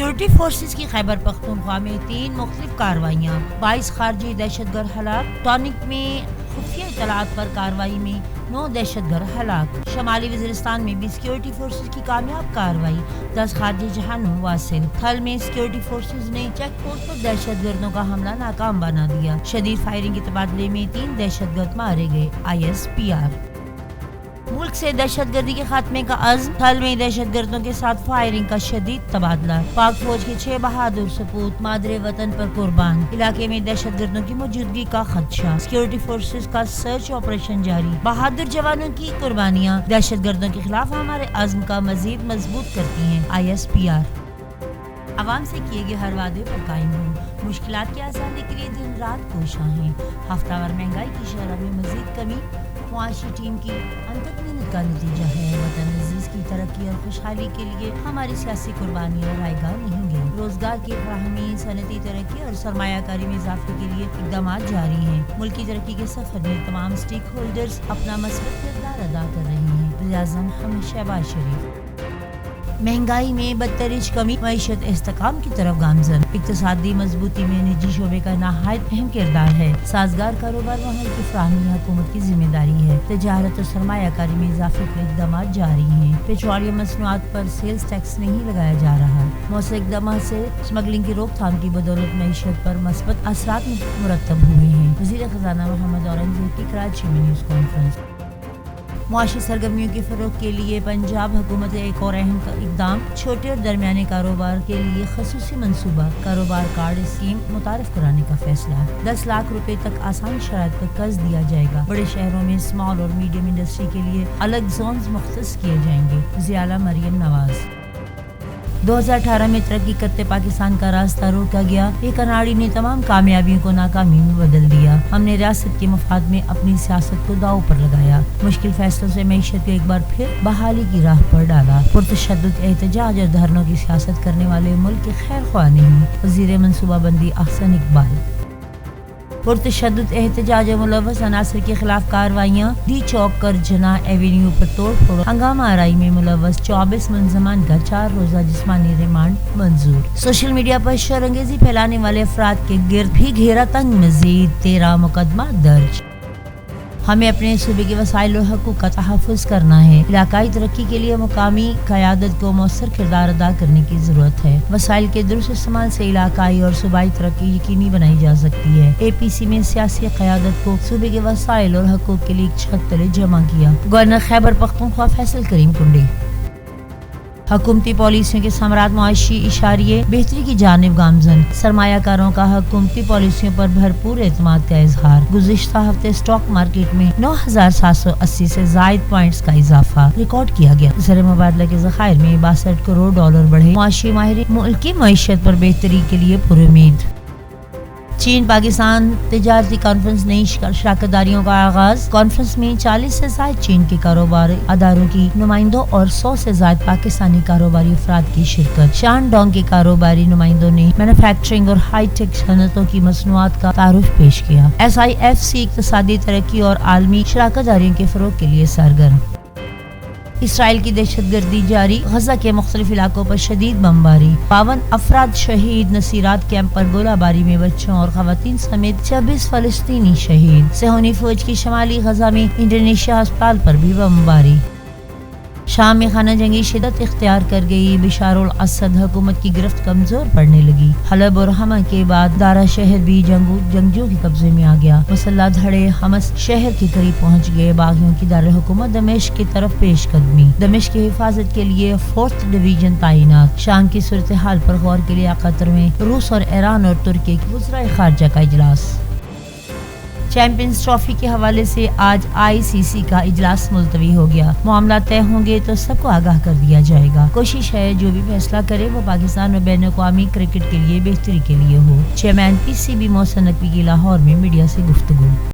Security forces کی خیبر پختونخوا میں 3 مختلف کارروائیاں، 22 خارجی دہشت گرد ہلاک۔ ٹونک میں خفیہ اطلاعات پر کارروائی میں 9 دہشت گرد ہلاک۔ شمالی وزیرستان میں بھی سیکورٹی فورسز کی کامیاب کارروائی، 10 خارجی جہنم واصل۔ تھل میں سیکورٹی فورسز نے چیک پوسٹ پر دہشت گردوں کا حملہ ناکام بنا دیا۔ شدید فائرنگ کے تبادلے میں 3 دہشت گرد مارے گئے۔ ISPR۔ ملک سے دہشت گردی کے خاتمے کا عزم، تھل میں دہشت گردوں کے ساتھ فائرنگ کا شدید تبادلہ۔ پاک فوج کے 6 بہادر سپوت مادر وطن پر قربان۔ علاقے میں دہشت گردوں کی موجودگی کا خدشہ، سیکورٹی فورسز کا سرچ آپریشن جاری۔ بہادر جوانوں کی قربانیاں دہشت گردوں کے خلاف ہمارے عزم کا مزید مضبوط کرتی ہیں۔ ISPR۔ عوام سے کیے گئے ہر وعدے پر قائم ہوں، مشکلات کی آسانی کے لیے دن رات کوشاں ہیں۔ ہفتہ وار مہنگائی کی شرح میں مزید کمی معاشی ٹیم کی انتھک محنت کا نتیجہ ہے۔ وطن عزیز کی ترقی اور خوشحالی کے لیے ہماری سیاسی قربانیاں رائے گاہ نہیں گئیں۔ روزگار کی فراہمی، صنعتی ترقی اور سرمایہ کاری میں اضافے کے لیے اقدامات جاری ہیں۔ ملکی ترقی کے سفر میں تمام اسٹیک ہولڈرز اپنا مثبت کردار ادا کر رہے ہیں۔ وزیراعظم شہباز شریف۔ مہنگائی میں بدترج کمی، معیشت استحکام کی طرف گامزن۔ اقتصادی مضبوطی میں نجی شعبے کا نہایت اہم کردار ہے۔ سازگار کاروبار ماحول کی فراہمی حکومت کی ذمہ داری ہے۔ تجارت اور سرمایہ کاری میں اضافے کے اقدامات جاری ہیں۔ پیٹرولیم مصنوعات پر سیلز ٹیکس نہیں لگایا جا رہا۔ مؤثر اقدامات سے اسمگلنگ کی روک تھام کی بدولت معیشت پر مثبت اثرات مرتب ہوئے ہیں۔ وزیر خزانہ محمد اورنگزیب کی کراچی میں نیوز کانفرنس۔ معاشی سرگرمیوں کے فروغ کے لیے پنجاب حکومت ایک اور اہم اقدام، چھوٹے اور درمیانے کاروبار کے لیے خصوصی منصوبہ کاروبار کارڈ اسکیم متعارف کرانے کا فیصلہ۔ 10 لاکھ روپے تک آسان شرائط پر قرض دیا جائے گا۔ بڑے شہروں میں اسمال اور میڈیم انڈسٹری کے لیے الگ زونز مختص کیے جائیں گے۔ وزیر مریم نواز۔ 2018 میں ترقی کرتے پاکستان کا راستہ روکا گیا۔ ایک اناڑی نے تمام کامیابیوں کو ناکامی میں بدل دیا۔ ہم نے ریاست کے مفاد میں اپنی سیاست کو داؤ پر لگایا، مشکل فیصلوں سے معیشت کو ایک بار پھر بحالی کی راہ پر ڈالا۔ پرتشدد احتجاج اور دھرنوں کی سیاست کرنے والے ملک کے خیر خواہ نہیں۔ وزیر منصوبہ بندی احسن اقبال۔ پرتشدد احتجاج اور ملوث عناصر کے خلاف کارروائیاں، ڈی چوک کر جناح ایوینیو پر توڑ پھوڑ، ہنگامہ آرائی میں ملوث 24 ملزمان کا 4 روزہ جسمانی ریمانڈ منظور۔ سوشل میڈیا پر شر انگیزی پھیلانے والے افراد کے گرد بھی گھیرا تنگ، مزید 13 مقدمہ درج۔ ہمیں اپنے صوبے کے وسائل اور حقوق کا تحفظ کرنا ہے۔ علاقائی ترقی کے لیے مقامی قیادت کو مؤثر کردار ادا کرنے کی ضرورت ہے۔ وسائل کے درست استعمال سے علاقائی اور صوبائی ترقی یقینی بنائی جا سکتی ہے۔ APC میں سیاسی قیادت کو صوبے کے وسائل اور حقوق کے لیے ایک چھت تلے جمع کیا۔ گورنر خیبر پختونخوا فیصل کریم کنڈی۔ حکومتی پالیسیوں کے ثمرات معاشی اشاریے بہتری کی جانب گامزن، سرمایہ کاروں کا حکومتی پالیسیوں پر بھرپور اعتماد کا اظہار۔ گزشتہ ہفتے اسٹاک مارکیٹ میں 9780 سے زائد پوائنٹس کا اضافہ ریکارڈ کیا گیا۔ زر مبادلہ کے ذخائر میں 62 کروڑ ڈالر بڑھے۔ معاشی ماہرین ملکی معیشت پر بہتری کے لیے پرامید۔ چین پاکستان تجارتی کانفرنس نئی شراکت داریوں کا آغاز۔ کانفرنس میں 40 سے زائد چین کے کاروباری اداروں کی نمائندوں اور 100 سے زائد پاکستانی کاروباری افراد کی شرکت۔ شان ڈونگ کے کاروباری نمائندوں نے مینوفیکچرنگ اور ہائی ٹیک صنعتوں کی مصنوعات کا تعارف پیش کیا۔ SIFC اقتصادی ترقی اور عالمی شراکت داریوں کے فروغ کے لیے سرگرم۔ اسرائیل کی دہشت گردی جاری، غزہ کے مختلف علاقوں پر شدید بمباری، 52 افراد شہید۔ نصیرات کیمپ پر گولہ باری میں بچوں اور خواتین سمیت 26 فلسطینی شہید۔ صہیونی فوج کی شمالی غزہ میں انڈونیشیا ہسپتال پر بھی بمباری۔ شام میں خانہ جنگی شدت اختیار کر گئی، بشار الاسد حکومت کی گرفت کمزور پڑنے لگی۔ حلب اور حما کے بعد دارا شہر بھی جنگجوؤں کے قبضے میں آ گیا۔ مسلح دھڑے حمص شہر کے قریب پہنچ گئے۔ باغیوں کی دارالحکومت دمشق کی طرف پیش قدمی۔ دمشق کی حفاظت کے لیے 4th ڈویژن تعینات۔ شام کی صورتحال پر غور کے لیے قطر میں روس اور ایران اور ترکی کے وزرائے خارجہ کا اجلاس۔ چیمپئنز ٹرافی کے حوالے سے آج ICC کا اجلاس ملتوی ہو گیا۔ معاملات طے ہوں گے تو سب کو آگاہ کر دیا جائے گا۔ کوشش ہے جو بھی فیصلہ کرے وہ پاکستان اور بین الاقوامی کرکٹ کے لیے بہتری کے لیے ہو۔ چیئرمین PCB محسن نقوی کی لاہور میں میڈیا سے گفتگو۔